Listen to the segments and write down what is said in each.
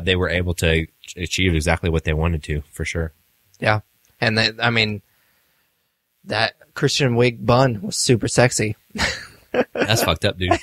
they were able to achieve exactly what they wanted to, for sure. Yeah. And that Christian wig bun was super sexy. That's fucked up, dude.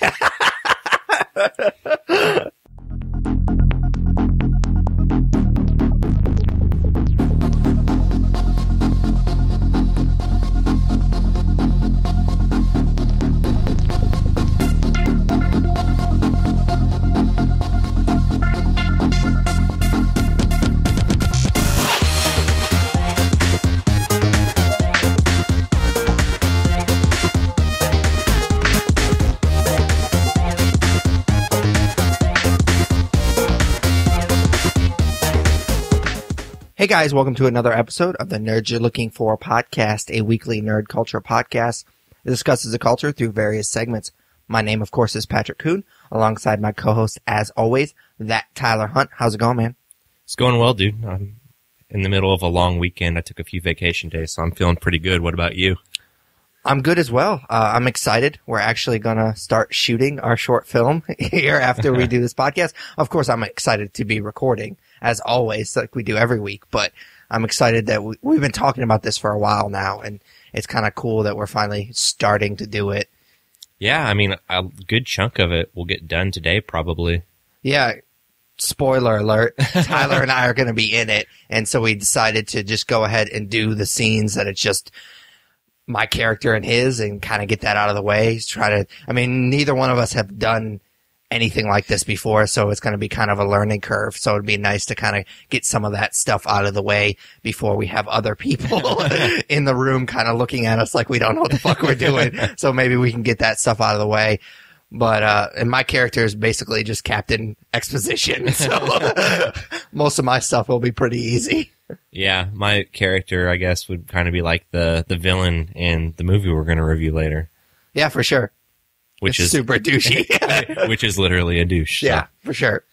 Hey guys, welcome to another episode of the Nerds You're Looking For podcast, a weekly nerd culture podcast that discusses the culture through various segments. My name, of course, is Patrick Kuhn, alongside my co-host, as always, that Tyler Hunt. How's it going, man? It's going well, dude. I'm in the middle of a long weekend. I took a few vacation days, so I'm feeling pretty good. What about you? I'm good as well. I'm excited. We're actually going to start shooting our short film here after we do this podcast. Of course, I'm excited to be recording, as always, like we do every week. But I'm excited that we've been talking about this for a while now, and it's kind of cool that we're finally starting to do it. Yeah, I mean, a good chunk of it will get done today, probably. Yeah. Spoiler alert. Tyler and I are going to be in it. And so we decided to just go ahead and do the scenes that it's just my character and his, and kind of get that out of the way. Neither one of us have done anything like this before, so it's going to be kind of a learning curve. So it'd be nice to kind of get some of that stuff out of the way before we have other people in the room kind of looking at us like we don't know what the fuck we're doing. So maybe we can get that stuff out of the way. But, and my character is basically just Captain Exposition. So most of my stuff will be pretty easy. Yeah, my character, I guess, would kind of be like the villain in the movie we're going to review later. Yeah, for sure. Which is super douchey. Which is literally a douche. Yeah, so. for sure.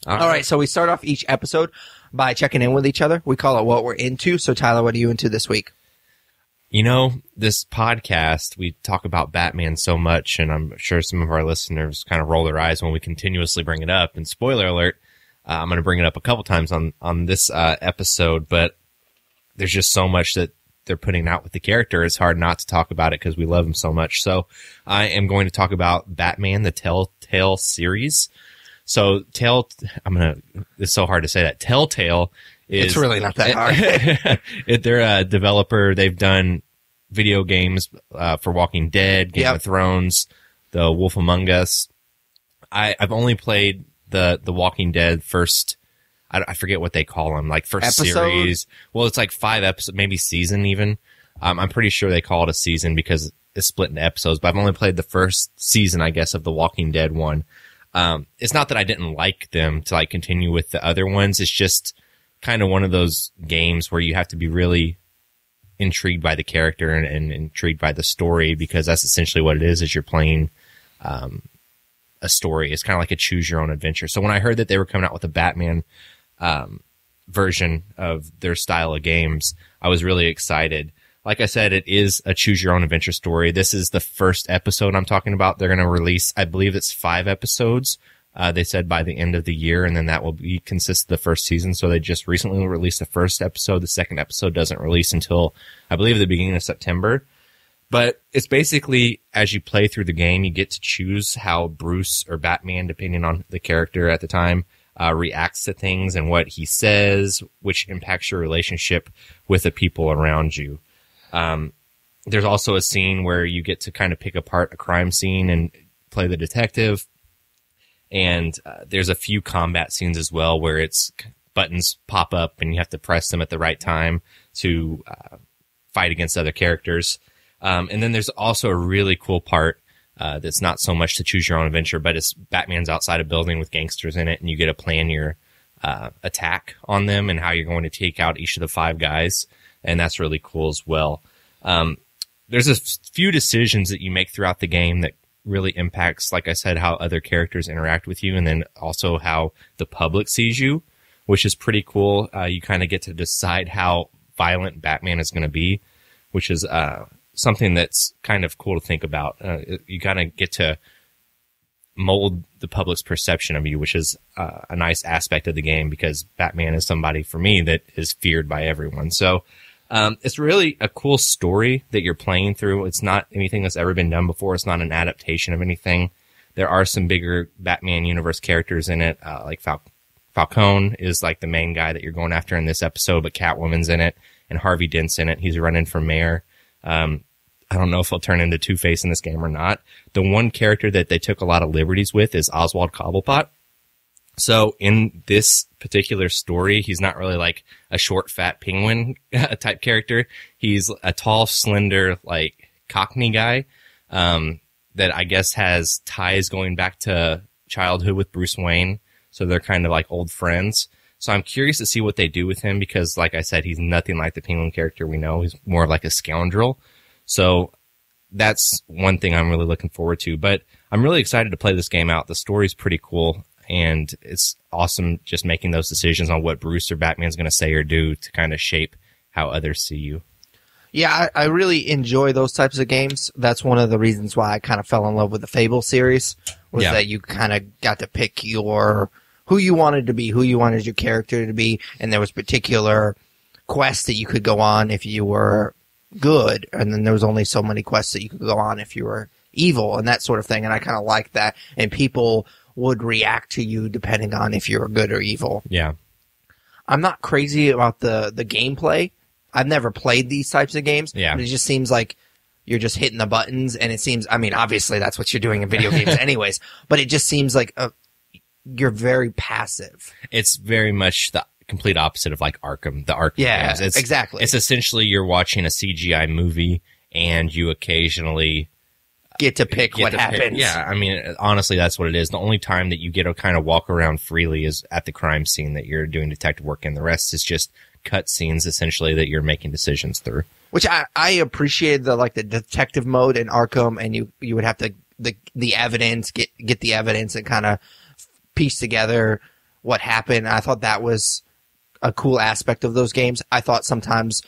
All right, so we start off each episode by checking in with each other. We call it what we're into. So, Tyler, what are you into this week? You know, this podcast, we talk about Batman so much, and I'm sure some of our listeners kind of roll their eyes when we continuously bring it up. And spoiler alert, I'm going to bring it up a couple times on this episode, but there's just so much that they're putting out with the character. It's hard not to talk about it because we love him so much. So I am going to talk about Batman, the Telltale series. So it's so hard to say that. Telltale is... It's really not that hard. They're a developer. They've done video games for Walking Dead, Game of Thrones, The Wolf Among Us. I've only played the Walking Dead first, I forget what they call them, like first episode? Series. Well, it's like 5 episodes, maybe season even. I'm pretty sure they call it a season because it's split into episodes, but I've only played the first season, I guess, of the Walking Dead one. It's not that I didn't like them to like continue with the other ones. It's just kind of one of those games where you have to be really intrigued by the character and intrigued by the story, because that's essentially what it is you're playing a story. It's kind of like a choose your own adventure. So when I heard that they were coming out with a Batman version of their style of games, I was really excited. Like I said, it is a choose your own adventure story. This is the first episode I'm talking about. They're going to release, I believe it's 5 episodes. They said by the end of the year, and then that will consist of the first season. So they just recently released the first episode. The second episode doesn't release until, I believe, the beginning of September. But it's basically, as you play through the game, you get to choose how Bruce or Batman, depending on the character at the time, reacts to things and what he says, which impacts your relationship with the people around you. There's also a scene where you get to kind of pick apart a crime scene and play the detective. And there's a few combat scenes as well where it's buttons pop up and you have to press them at the right time to fight against other characters. And then there's also a really cool part that's not so much to choose your own adventure, but it's Batman's outside a building with gangsters in it, and you get to plan your attack on them and how you're going to take out each of the 5 guys. And that's really cool as well. There's a few decisions that you make throughout the game that really impacts, like I said, how other characters interact with you, and then also how the public sees you, which is pretty cool. You kind of get to decide how violent Batman is going to be, which is something that's kind of cool to think about. You kind of get to mold the public's perception of you, which is a nice aspect of the game because Batman is somebody for me that is feared by everyone. So it's really a cool story that you're playing through. It's not anything that's ever been done before. It's not an adaptation of anything. There are some bigger Batman universe characters in it, like Falcone is like the main guy that you're going after in this episode, but Catwoman's in it and Harvey Dent's in it. He's running for mayor. I don't know if he'll turn into Two-Face in this game or not. The one character that they took a lot of liberties with is Oswald Cobblepot. So in this particular story, he's not really like a short, fat penguin type character. He's a tall, slender, like Cockney guy, that I guess has ties going back to childhood with Bruce Wayne. So they're kind of like old friends. So I'm curious to see what they do with him because, like I said, he's nothing like the penguin character we know. He's more of like a scoundrel. So that's one thing I'm really looking forward to. But I'm really excited to play this game out. The story's pretty cool, and it's awesome just making those decisions on what Bruce or Batman's going to say or do to kind of shape how others see you. Yeah, I really enjoy those types of games. That's one of the reasons why I kind of fell in love with the Fable series, was that you kind of got to pick who you wanted to be, who you wanted your character to be, and there was particular quests that you could go on if you were good, and then there was only so many quests that you could go on if you were evil and that sort of thing, and I kind of like that, and people would react to you depending on if you were good or evil. Yeah. I'm not crazy about the gameplay. I've never played these types of games, but it just seems like you're just hitting the buttons, and it seems, I mean, obviously that's what you're doing in video games anyways, but it just seems like you're very passive. It's very much the complete opposite of like Arkham, the Arkham games. Exactly. It's essentially you're watching a CGI movie and you occasionally get to pick what happens. Yeah, I mean, honestly, that's what it is. The only time that you get to kind of walk around freely is at the crime scene that you're doing detective work in. The rest is just cut scenes essentially that you're making decisions through. Which I appreciate the detective mode in Arkham, and you would have to the evidence, get the evidence and kind of piece together what happened. I thought that was a cool aspect of those games. I thought sometimes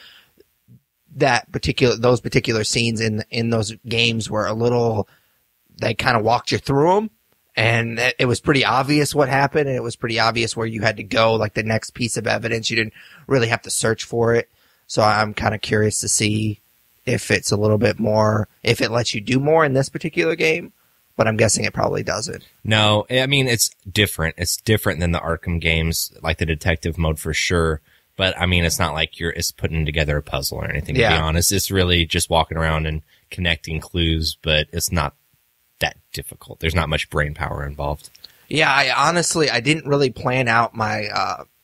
those particular scenes in those games were they kind of walked you through them, and it was pretty obvious what happened, and it was pretty obvious where you had to go, like the next piece of evidence. You didn't really have to search for it. So I'm kind of curious to see if it's a little bit more, if it lets you do more in this particular game, but I'm guessing it probably doesn't. No, I mean, it's different. It's different than the Arkham games, like the detective mode for sure. But I mean, it's not like it's putting together a puzzle or anything, to be honest. It's really just walking around and connecting clues, but it's not that difficult. There's not much brain power involved. Yeah, I didn't really plan out my,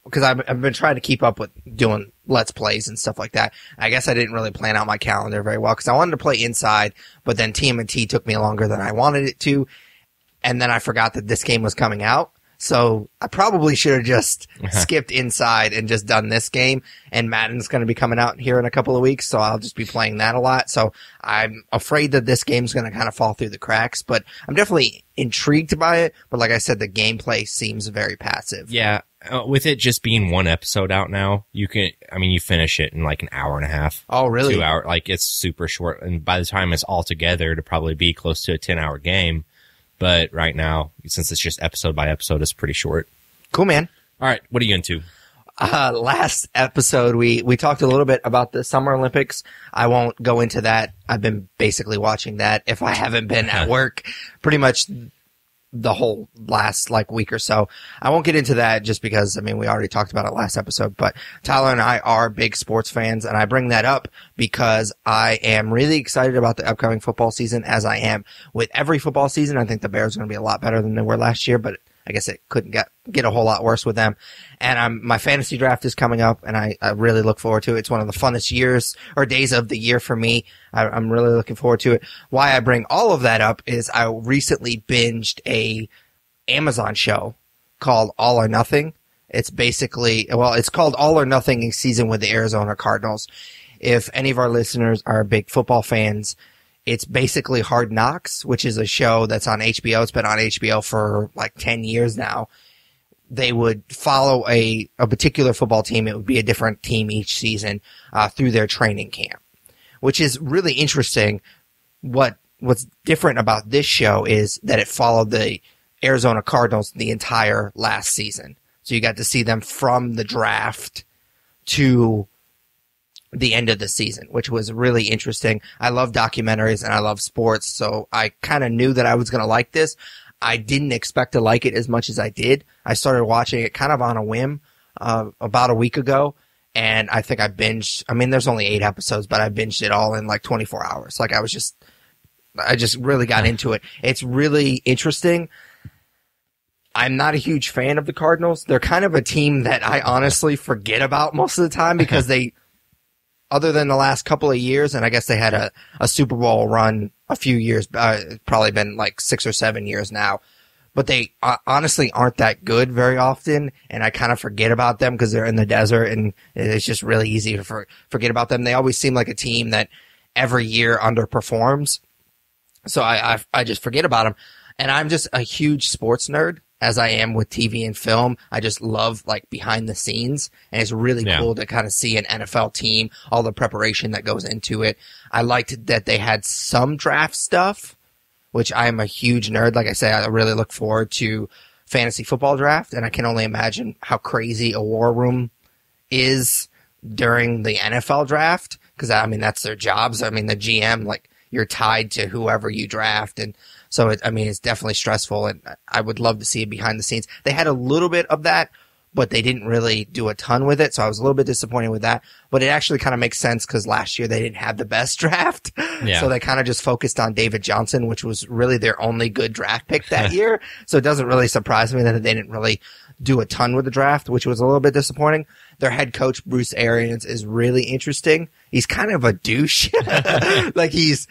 because I've been trying to keep up with doing Let's Plays and stuff like that. I guess I didn't really plan out my calendar very well because I wanted to play Inside, but then TMNT took me longer than I wanted it to, and then I forgot that this game was coming out. So I probably should have just skipped Inside and just done this game, and Madden's going to be coming out here in a couple of weeks, so I'll just be playing that a lot. So I'm afraid that this game's going to kind of fall through the cracks, but I'm definitely intrigued by it. But like I said, the gameplay seems very passive. Yeah. With it just being one episode out now, you finish it in like an hour and a half. Oh, really? 2 hours. Like, it's super short. And by the time it's all together, it'll probably be close to a 10-hour game. But right now, since it's just episode by episode, it's pretty short. Cool, man. All right. What are you into? Last episode, we talked a little bit about the Summer Olympics. I won't go into that. I've been basically watching that if I haven't been at work pretty much the whole last week or so. I won't get into that just because, we already talked about it last episode, but Tyler and I are big sports fans, and I bring that up because I am really excited about the upcoming football season, as I am with every football season. I think the Bears are going to be a lot better than they were last year, but I guess it couldn't get a whole lot worse with them. And my fantasy draft is coming up, and I really look forward to it. It's one of the funnest years or days of the year for me. I'm really looking forward to it. Why I bring all of that up is I recently binged a Amazon show called All or Nothing. It's it's called All or Nothing in season with the Arizona Cardinals. If any of our listeners are big football fans, it's basically Hard Knocks, which is a show that's on HBO. It's been on HBO for 10 years now. They would follow a particular football team. It would be a different team each season through their training camp, which is really interesting. What's different about this show is that it followed the Arizona Cardinals the entire last season. So you got to see them from the draft to the end of the season, which was really interesting. I love documentaries and I love sports, so I kind of knew that I was going to like this. I didn't expect to like it as much as I did. I started watching it kind of on a whim about a week ago, and I think I binged. I mean, there's only 8 episodes, but I binged it all in like 24 hours. Like I just really got into it. It's really interesting. I'm not a huge fan of the Cardinals. They're kind of a team that I honestly forget about most of the time because they, other than the last couple of years, and I guess they had a Super Bowl run a few years, it's probably been like 6 or 7 years now, but they honestly aren't that good very often, and I kind of forget about them because they're in the desert, and it's just really easy to forget about them. They always seem like a team that every year underperforms, so I just forget about them, and I'm just a huge sports nerd. As I am with TV and film, I just love like behind the scenes, and it's really cool to kind of see an NFL team, all the preparation that goes into it. I liked that they had some draft stuff, which I am a huge nerd. Like I say, I really look forward to fantasy football draft, and I can only imagine how crazy a war room is during the NFL draft, because I mean that's their jobs. I mean the GM, like you're tied to whoever you draft, and so, it's definitely stressful, and I would love to see it behind the scenes. They had a little bit of that, but they didn't really do a ton with it, so I was a little bit disappointed with that. But it actually kind of makes sense because last year they didn't have the best draft, so they kind of just focused on David Johnson, which was really their only good draft pick that year. So it doesn't really surprise me that they didn't really do a ton with the draft, which was a little bit disappointing. Their head coach, Bruce Arians, is really interesting. He's kind of a douche. Like he's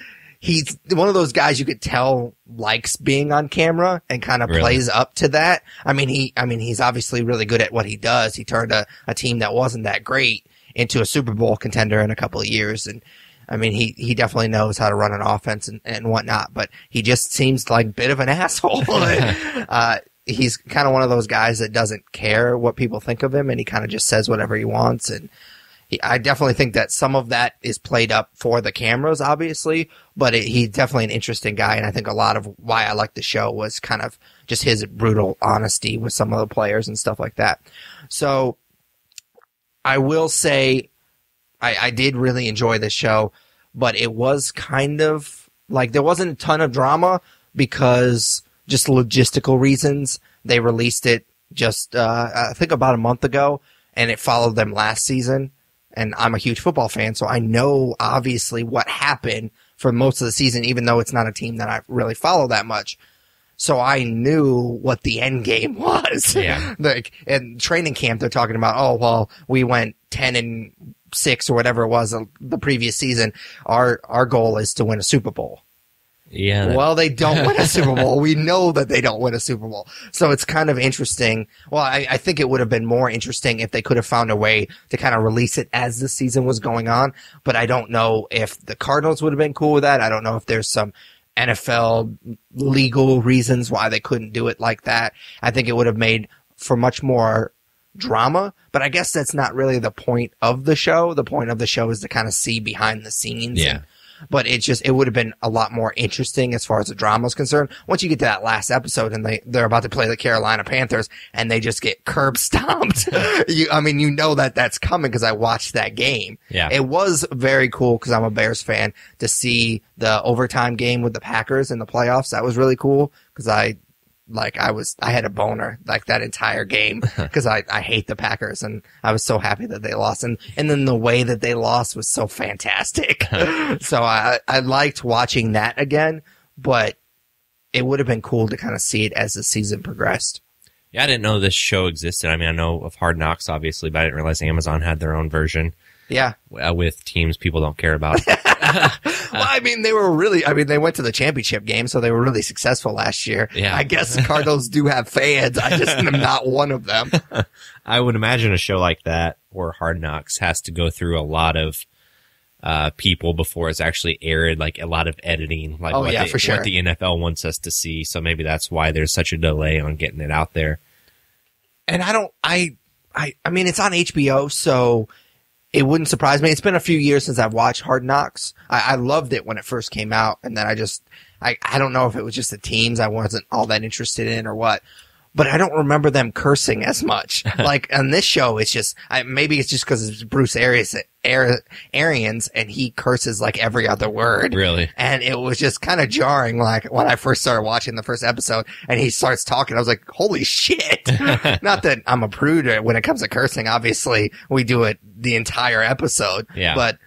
one of those guys you could tell likes being on camera and kind of plays up to that. He's obviously really good at what he does. He turned a team that wasn't that great into a Super Bowl contender in a couple of years. And he definitely knows how to run an offense and whatnot, but he just seems like a bit of an asshole. He's kind of one of those guys that doesn't care what people think of him, and he kind of just says whatever he wants. And I definitely think that some of that is played up for the cameras, obviously, but he's definitely an interesting guy, and I think a lot of why I like the show was kind of just his brutal honesty with some of the players and stuff like that. So I will say I did really enjoy the show, but it was kind of like there wasn't a ton of drama because just logistical reasons. They released it just, I think about a month ago, and it followed them last season. And I'm a huge football fan, so I know obviously what happened for most of the season, even though it's not a team that I really follow that much. So I knew what the end game was. Yeah. Like in training camp, they're talking about, oh, well, we went 10-6 or whatever it was the previous season. Our goal is to win a Super Bowl. Yeah. Well, they don't win a Super Bowl. We know that they don't win a Super Bowl. So it's kind of interesting. Well, I think it would have been more interesting if they could have found a way to kind of release it as the season was going on. But I don't know if the Cardinals would have been cool with that. I don't know if there's some NFL legal reasons why they couldn't do it like that. I think it would have made for much more drama, but I guess that's not really the point of the show. The point of the show is to kind of see behind the scenes. Yeah. But it would have been a lot more interesting as far as the drama is concerned. Once you get to that last episode and they're about to play the Carolina Panthers and they just get curb stomped, you know that's coming because I watched that game. Yeah. It was very cool because I'm a Bears fan to see the overtime game with the Packers in the playoffs. That was really cool because I had a boner like that entire game because I hate the Packers and I was so happy that they lost. And then the way that they lost was so fantastic. So I liked watching that again, but it would have been cool to kind of see it as the season progressed. Yeah, I didn't know this show existed. I know of Hard Knocks, obviously, but I didn't realize Amazon had their own version. Yeah. With teams people don't care about. Well, they went to the championship game, so they were really successful last year. Yeah. I guess the Cardinals do have fans. I just am not one of them. I would imagine a show like that or Hard Knocks has to go through a lot of people before it's actually aired, like a lot of editing, like for sure. What the NFL wants us to see. So maybe that's why there's such a delay on getting it out there. And it's on HBO, so it wouldn't surprise me. It's been a few years since I've watched Hard Knocks. I loved it when it first came out, and then I don't know if it was just the teams I wasn't all that interested in or what, but I don't remember them cursing as much. Like on this show, it's just, maybe it's just because it's Bruce Arians and he curses like every other word. Really? And it was just kind of jarring, like when I first started watching the first episode and he starts talking, I was like, holy shit. Not that I'm a prude when it comes to cursing. Obviously, we do it the entire episode. Yeah. But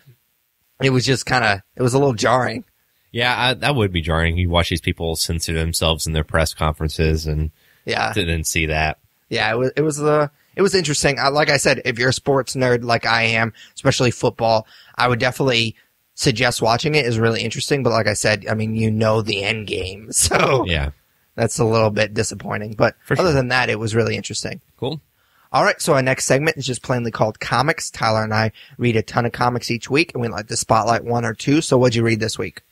it was just it was a little jarring. Yeah, that would be jarring. You watch these people censor themselves in their press conferences and didn't see that. Yeah, it was interesting. Like I said, if you're a sports nerd like I am, especially football, I would definitely suggest watching it. It's really interesting. But like I said, I mean, the end game. So yeah, that's a little bit disappointing. But other than that, it was really interesting. Cool. All right, so our next segment is just plainly called Comics. Tyler and I read a ton of comics each week, and we like to spotlight one or two. So what'd you read this week?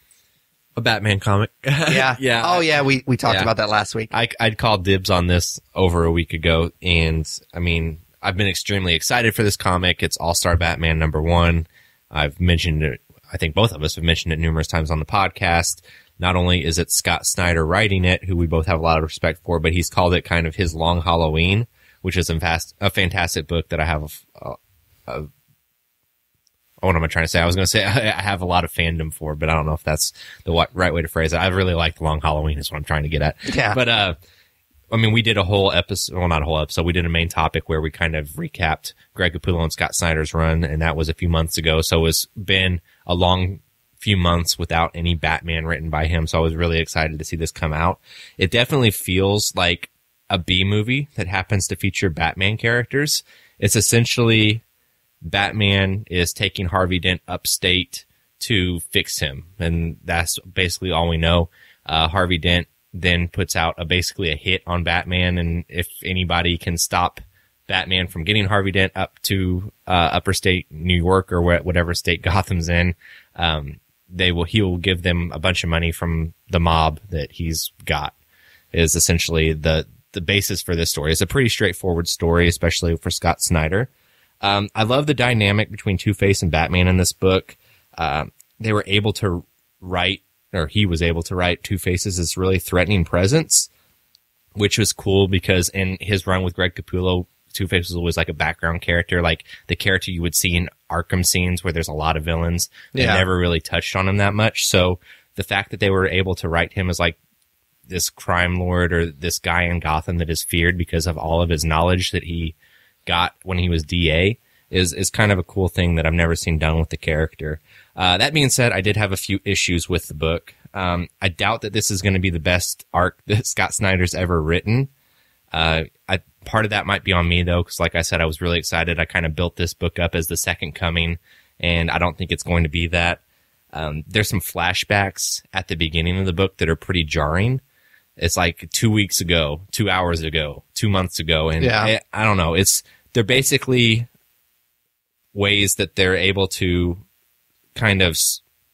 A Batman comic. Yeah. Yeah. Oh, yeah. We talked about that last week. I'd called dibs on this over a week ago. And I mean, I've been extremely excited for this comic. It's All-Star Batman #1. I've mentioned it. I think both of us have mentioned it numerous times on the podcast. Not only is it Scott Snyder writing it, who we both have a lot of respect for, but he's called it kind of his Long Halloween, which is a fantastic book that I have what am I trying to say? I was going to say I have a lot of fandom for, but I don't know if that's the right way to phrase it. I really like Long Halloween is what I'm trying to get at. Yeah. But, I mean, we did a whole episode, well, not a whole episode. We did a main topic where we kind of recapped Greg Capullo and Scott Snyder's run, and that was a few months ago. So it's been a long few months without any Batman written by him. So I was really excited to see this come out. It definitely feels like a B movie that happens to feature Batman characters. It's essentially Batman is taking Harvey Dent upstate to fix him, and that's basically all we know. Harvey Dent then puts out basically a hit on Batman, and if anybody can stop Batman from getting Harvey Dent up to upper state New York or whatever state Gotham's in, he will give them a bunch of money from the mob that he's got. Is essentially the basis for this story. It's a pretty straightforward story, especially for Scott Snyder. I love the dynamic between Two-Face and Batman in this book. They were able to write, or he was able to write Two-Face as this really threatening presence, which was cool because in his run with Greg Capullo, Two-Face was always like a background character, like the character you would see in Arkham scenes where there's a lot of villains. They never really touched on him that much. So the fact that they were able to write him as like this crime lord or this guy in Gotham that is feared because of all of his knowledge that he got when he was DA is kind of a cool thing that I've never seen done with the character. That being said, I did have a few issues with the book. I doubt that this is going to be the best arc that Scott Snyder's ever written. Part of that might be on me though, because like I said, I was really excited. I kind of built this book up as the second coming, and I don't think it's going to be that. There's some flashbacks at the beginning of the book that are pretty jarring. It's like 2 weeks ago, 2 hours ago, 2 months ago. And I don't know. They're basically ways that they're able to kind of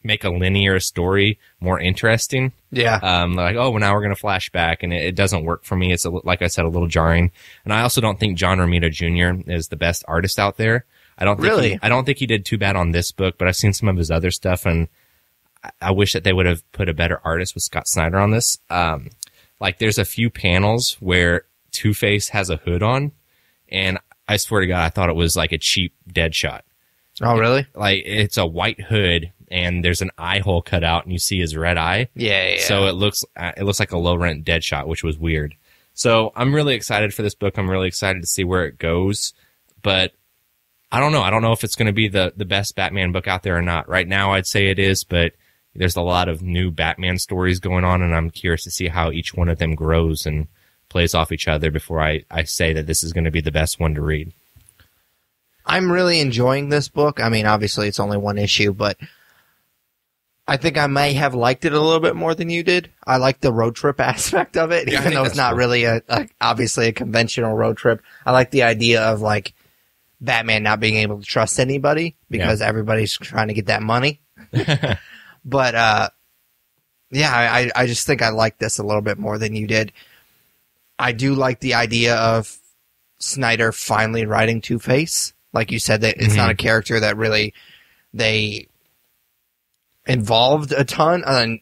make a linear story more interesting. Yeah. Like, oh, well, now we're going to flash back, and it doesn't work for me. It's, like I said, a little jarring. And I also don't think John Romita Jr. is the best artist out there. I don't think he did too bad on this book, but I've seen some of his other stuff, and I wish that they would have put a better artist with Scott Snyder on this. Like there's a few panels where Two-Face has a hood on, and I swear to God, I thought it was like a cheap Deadshot. Oh, really? Like it's a white hood, and there's an eye hole cut out, and you see his red eye. Yeah. So it looks like a low rent Deadshot, which was weird. So I'm really excited for this book. I'm really excited to see where it goes, but I don't know. I don't know if it's going to be the best Batman book out there or not. Right now, I'd say it is, but there's a lot of new Batman stories going on, and I'm curious to see how each one of them grows and plays off each other before I say that this is going to be the best one to read. I'm really enjoying this book. I mean, obviously it's only one issue, but I think I may have liked it a little bit more than you did. I like the road trip aspect of it, even though it's not really obviously a conventional road trip. I like the idea of like Batman not being able to trust anybody because everybody's trying to get that money. But, I just think I like this a little bit more than you did. I do like the idea of Snyder finally writing Two-Face. Like you said, that it's not a character that really they involved a ton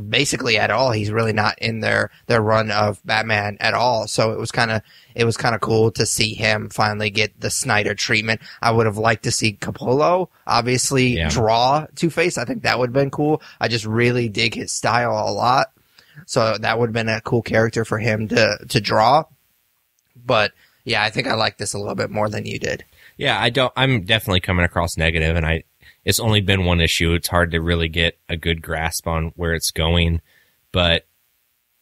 basically at all. He's really not in their run of Batman at all. So it was kind of cool to see him finally get the Snyder treatment. I would have liked to see Capullo obviously draw Two-Face. I think that would have been cool. I just really dig his style a lot. So that would have been a cool character for him to draw. But yeah, I think I like this a little bit more than you did. Yeah, I'm definitely coming across negative, and it's only been one issue. It's hard to really get a good grasp on where it's going, but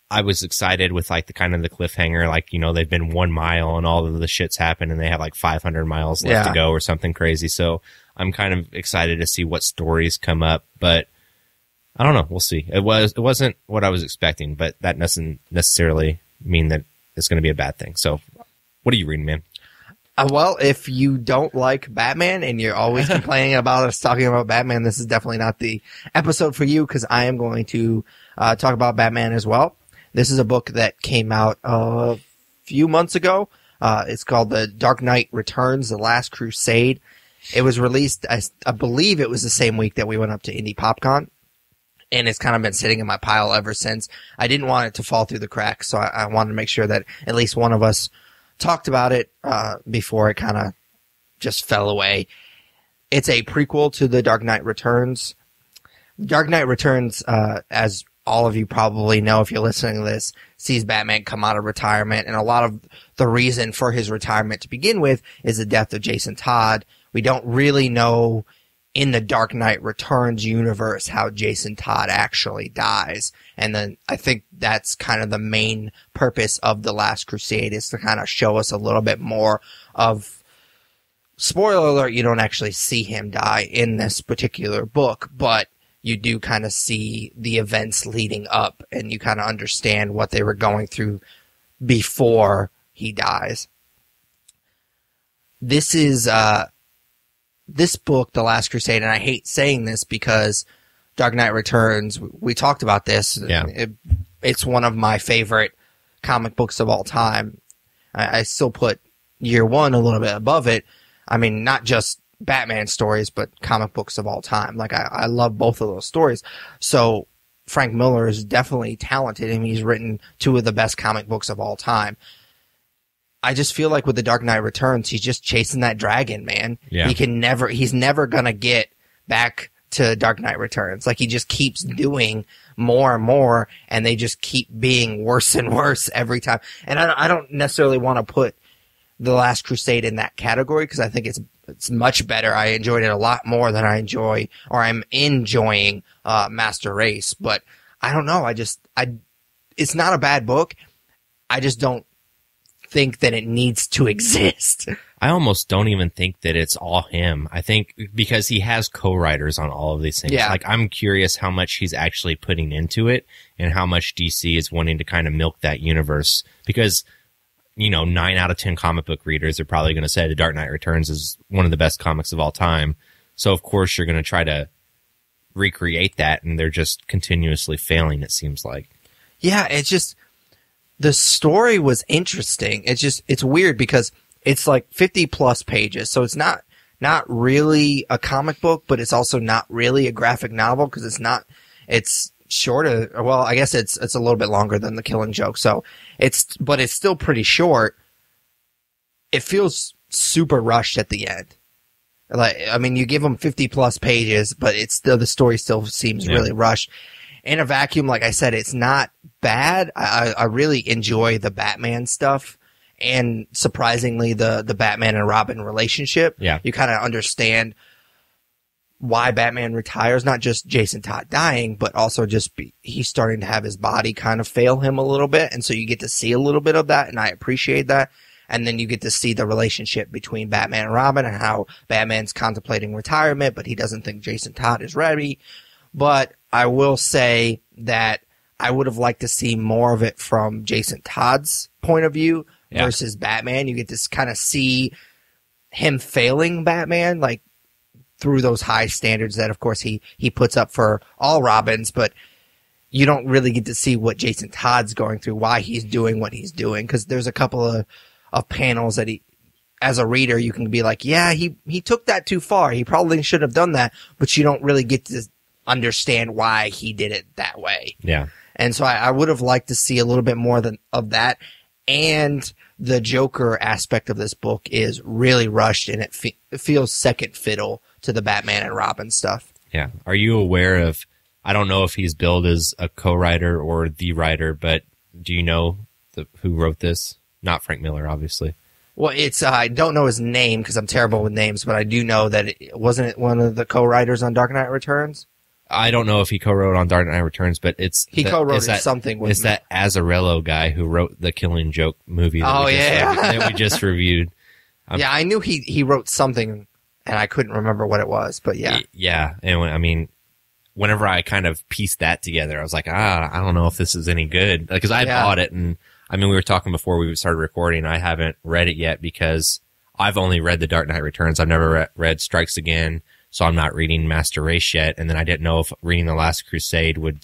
I was excited with like the kind of the cliffhanger, like, you know, they've been 1 mile and all of the shit's happened and they have like 500 miles left to go or something crazy. So I'm kind of excited to see what stories come up, but I don't know. We'll see. It wasn't what I was expecting, but that doesn't necessarily mean that it's going to be a bad thing. So what are you reading, man? Well, if you don't like Batman and you're always complaining about us talking about Batman, this is definitely not the episode for you, because I am going to talk about Batman as well. This is a book that came out a few months ago. It's called The Dark Knight Returns, The Last Crusade. It was released, I believe it was the same week that we went up to Indie PopCon, and it's kind of been sitting in my pile ever since. I didn't want it to fall through the cracks, so I wanted to make sure that at least one of us talked about it before it kind of just fell away. It's a prequel to The Dark Knight Returns. Dark Knight Returns, as all of you probably know if you're listening to this, sees Batman come out of retirement, and a lot of the reason for his retirement to begin with is the death of Jason Todd. We don't really know in the Dark Knight Returns universe how Jason Todd actually dies. And then I think that's kind of the main purpose of The Last Crusade, is to kind of show us a little bit more of, spoiler alert, you don't actually see him die in this particular book, but you do kind of see the events leading up, and you kind of understand what they were going through before he dies. This is, this book, The Last Crusade, and I hate saying this because Dark Knight Returns, we talked about this. Yeah. It's one of my favorite comic books of all time. I still put Year One a little bit above it. I mean, not just Batman stories, but comic books of all time. Like, I love both of those stories. So Frank Miller is definitely talented, and he's written two of the best comic books of all time. I just feel like with The Dark Knight Returns, he's just chasing that dragon, man. Yeah. He's never gonna get back to Dark Knight Returns. Like, he just keeps doing more and more, and they just keep being worse and worse every time. And I don't necessarily want to put The Last Crusade in that category, because I think it's much better. I enjoyed it a lot more than I'm enjoying Master Race. But I don't know. It's not a bad book. I just don't think that it needs to exist. I almost don't even think that it's all him. I think because he has co-writers on all of these things. Yeah. Like, I'm curious how much he's actually putting into it and how much DC is wanting to kind of milk that universe, because, you know, 9 out of 10 comic book readers are probably going to say The Dark Knight Returns is one of the best comics of all time. So of course you're going to try to recreate that, and they're just continuously failing, it seems like. Yeah, it's just, the story was interesting. It's weird because it's like 50 plus pages. So it's not really a comic book, but it's also not really a graphic novel, because it's shorter. Well, I guess it's a little bit longer than The Killing Joke. So but it's still pretty short. It feels super rushed at the end. Like, I mean, you give them 50 plus pages, but the story still seems really rushed. In a vacuum, like I said, it's not bad. I really enjoy the Batman stuff, and surprisingly, the Batman and Robin relationship. Yeah. You kind of understand why Batman retires, not just Jason Todd dying, but also just he's starting to have his body kind of fail him a little bit, and so you get to see a little bit of that, and I appreciate that. And then you get to see the relationship between Batman and Robin, and how Batman's contemplating retirement, but he doesn't think Jason Todd is ready. But I will say that I would have liked to see more of it from Jason Todd's point of view versus Batman. You get to kind of see him failing Batman, like, through those high standards that, of course, he puts up for all Robins, but you don't really get to see what Jason Todd's going through, why he's doing what he's doing, because there's a couple of panels that as a reader, you can be like, yeah, he took that too far. He probably shouldn't have done that, but you don't really get to understand why he did it that way. Yeah. And so I would have liked to see a little bit more of that. And the Joker aspect of this book is really rushed, and it feels second fiddle to the Batman and Robin stuff. Yeah. Are you aware of, I don't know if he's billed as a co-writer or the writer, but do you know who wrote this? Not Frank Miller, obviously. Well, I don't know his name because I'm terrible with names, but I do know that wasn't it one of the co-writers on Dark Knight Returns? I don't know if he co-wrote on Dark Knight Returns, but he co-wrote something with It's that Azzarello guy who wrote the Killing Joke movie that we just reviewed. Yeah, I knew he wrote something, and I couldn't remember what it was, but yeah. Yeah, and I mean, whenever I kind of pieced that together, I was like, I don't know if this is any good. Because I bought it, and I mean, we were talking before we started recording, I haven't read it yet because I've only read The Dark Knight Returns. I've never read Strikes Again. So I'm not reading Master Race yet, and then I didn't know if reading The Last Crusade would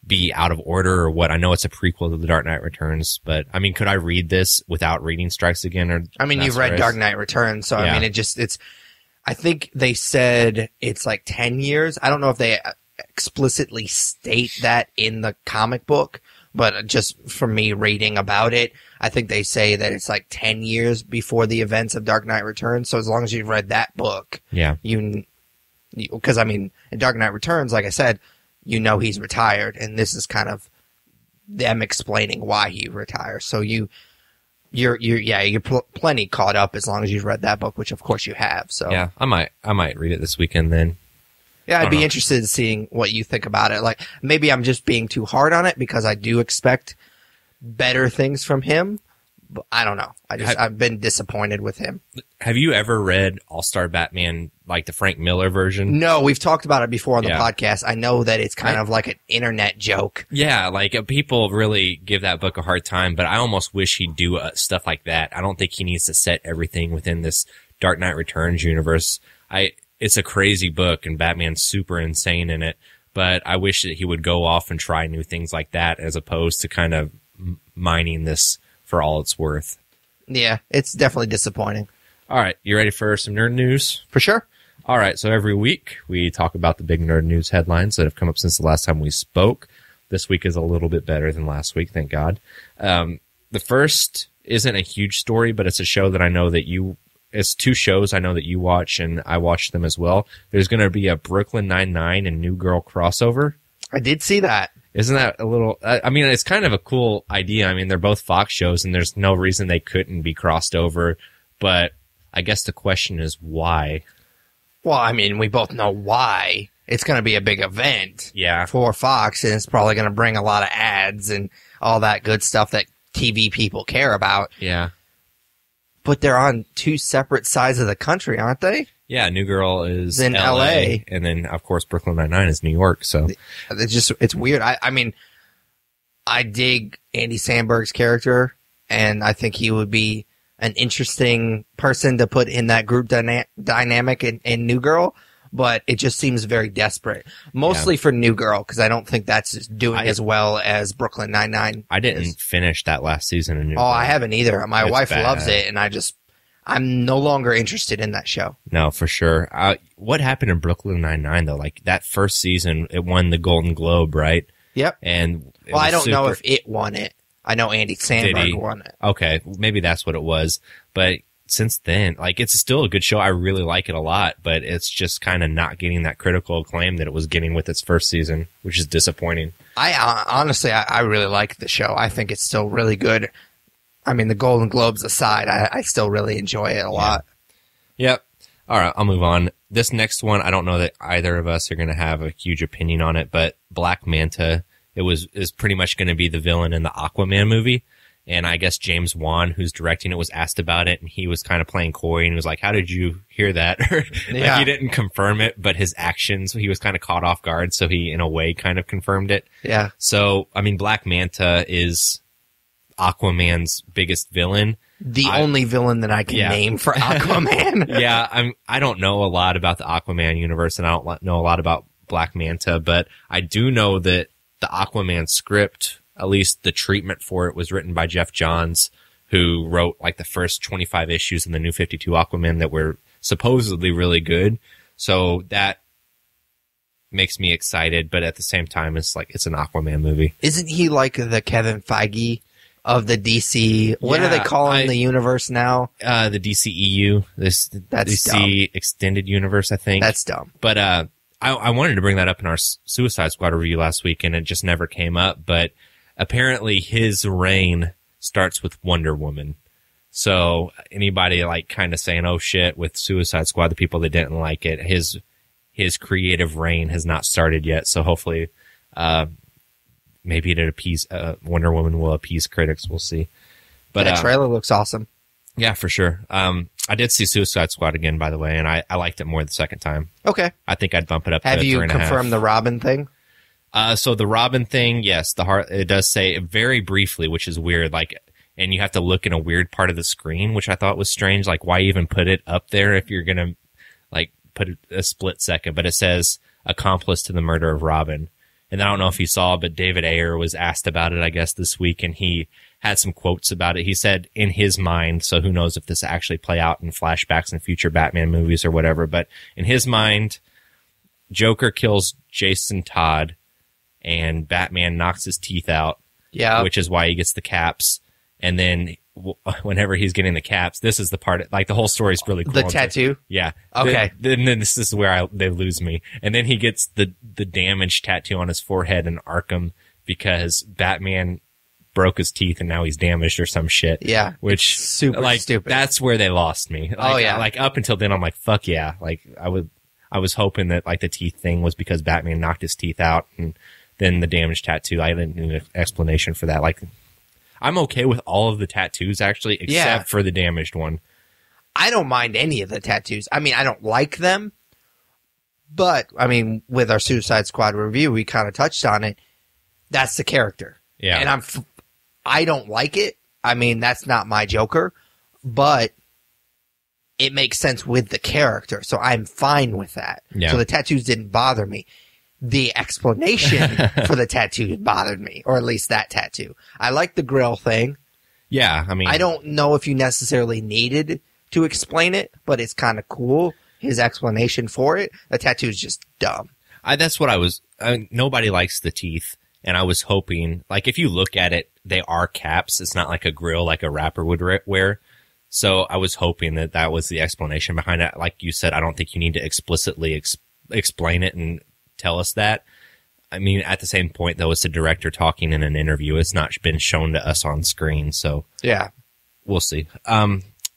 be out of order or what. I know it's a prequel to The Dark Knight Returns, but I mean, could I read this without reading Strikes Again? Or I mean, you've read Dark Knight Returns, so I mean, it's. I think they said it's like 10 years. I don't know if they explicitly state that in the comic book, but just from me reading about it, I think they say that it's like 10 years before the events of Dark Knight Returns. So as long as you've read that book, because I mean, in Dark Knight Returns, like I said, he's retired, and this is kind of them explaining why he retires. So you're plenty caught up as long as you've read that book, which of course you have. So yeah, I might read it this weekend then. Yeah, I'd be interested in seeing what you think about it. Like, maybe I'm just being too hard on it because I do expect better things from him. But I don't know. I've been disappointed with him. Have you ever read All-Star Batman, like the Frank Miller version? No, we've talked about it before on the podcast. I know that it's kind of like an internet joke. Yeah, like people really give that book a hard time, but I almost wish he'd do stuff like that. I don't think he needs to set everything within this Dark Knight Returns universe. It's a crazy book, and Batman's super insane in it, but I wish that he would go off and try new things like that as opposed to kind of mining this for all it's worth. Yeah, it's definitely disappointing. All right, you ready for some nerd news? For sure. All right, so every week we talk about the big nerd news headlines that have come up since the last time we spoke. This week is a little bit better than last week, thank God. The first isn't a huge story, but it's a show that I know that it's two shows I know that you watch, and I watch them as well. There's going to be a Brooklyn Nine-Nine and New Girl crossover. I did see that. Isn't that a little... I mean, it's kind of a cool idea. I mean, they're both Fox shows, and there's no reason they couldn't be crossed over. But I guess the question is why? Well, I mean, we both know why. It's going to be a big event for Fox, and it's probably going to bring a lot of ads and all that good stuff that TV people care about. Yeah. But they're on two separate sides of the country, aren't they? Yeah, New Girl is in LA. And then, of course, Brooklyn Nine-Nine is New York. So it's weird. I mean, I dig Andy Samberg's character, and I think he would be an interesting person to put in that group dynamic in New Girl. But it just seems very desperate. Mostly for New Girl, because I don't think that's doing as well as Brooklyn Nine-Nine. I didn't finish that last season of New Girl. Oh, I haven't either. My wife loves it, and I'm no longer interested in that show. No, for sure. What happened in Brooklyn Nine-Nine, though? Like, that first season, it won the Golden Globe, right? Yep. And I don't know if it won it. I know Andy Samberg won it. Okay, maybe that's what it was. But since then, like, it's still a good show. I really like it a lot, but it's just kind of not getting that critical acclaim that it was getting with its first season, which is disappointing. Honestly, I really like the show. I think it's still really good. I mean, the Golden Globes aside, I still really enjoy it a lot. Yep. All right, I'll move on. This next one, I don't know that either of us are going to have a huge opinion on it, but Black Manta, is pretty much going to be the villain in the Aquaman movie. And I guess James Wan, who's directing it, was asked about it, and he was kind of playing coy and was like, how did you hear that? Like, he didn't confirm it, but his actions, he was kind of caught off guard, so he, in a way, kind of confirmed it. Yeah. So, I mean, Black Manta is Aquaman's biggest villain. The only villain that I can name for Aquaman. Yeah, I don't know a lot about the Aquaman universe, and I don't know a lot about Black Manta, but I do know that the Aquaman script, at least the treatment for it, was written by Jeff Johns, who wrote like the first 25 issues in the New 52 Aquaman that were supposedly really good. So that makes me excited, but at the same time, it's like it's an Aquaman movie. Isn't he like the Kevin Feige of the DC? What are they calling the universe now? The DCEU, that's DC dumb. Extended Universe, I think. That's dumb. But I wanted to bring that up in our Suicide Squad review last week, and it just never came up. But apparently, his reign starts with Wonder Woman. So anybody like kind of saying, "Oh shit," with Suicide Squad, the people that didn't like it, his creative reign has not started yet. So hopefully, maybe Wonder Woman will appease critics. We'll see. But that trailer looks awesome. Yeah, for sure. I did see Suicide Squad again, by the way, and I liked it more the second time. Okay. I think I'd bump it up to Have you 3.5. confirmed the Robin thing? So the Robin thing, yes, it does say very briefly, which is weird. Like, and you have to look in a weird part of the screen, which I thought was strange. Like, why even put it up there if you're gonna like put a split second? But it says accomplice to the murder of Robin. And I don't know if you saw, but David Ayer was asked about it, I guess, this week, and he had some quotes about it. He said in his mind, so who knows if this actually play out in flashbacks in future Batman movies or whatever, but in his mind, Joker kills Jason Todd and Batman knocks his teeth out, which is why he gets the caps. And then whenever he's getting the caps, this is the part, like the whole story is really cool. The tattoo? Yeah. Okay. Then this is where they lose me. And then he gets the damage tattoo on his forehead in Arkham because Batman broke his teeth and now he's damaged or some shit. Yeah. Which super like, stupid. That's where they lost me. Like, Like up until then, I'm like, fuck yeah. Like I was hoping that like the teeth thing was because Batman knocked his teeth out and then the damage tattoo. I didn't need an explanation for that. Like, I'm okay with all of the tattoos actually, except for the damaged one. I don't mind any of the tattoos. I mean, I don't like them, but I mean, with our Suicide Squad review, we kind of touched on it. That's the character. Yeah. And I don't like it. I mean, that's not my Joker, but it makes sense with the character. So I'm fine with that. Yeah. So the tattoos didn't bother me. The explanation for the tattoo bothered me, or at least that tattoo. I like the grill thing. Yeah, I mean, I don't know if you necessarily needed to explain it, but it's kind of cool. His explanation for it. The tattoo is just dumb. That's what nobody likes the teeth, and I was hoping, like, if you look at it, they are caps. It's not like a grill like a rapper would wear. So I was hoping that was the explanation behind it. Like you said, I don't think you need to explicitly explain it and tell us that. I mean, at the same point, though, it's the director talking in an interview. It's not been shown to us on screen, so yeah, we'll see.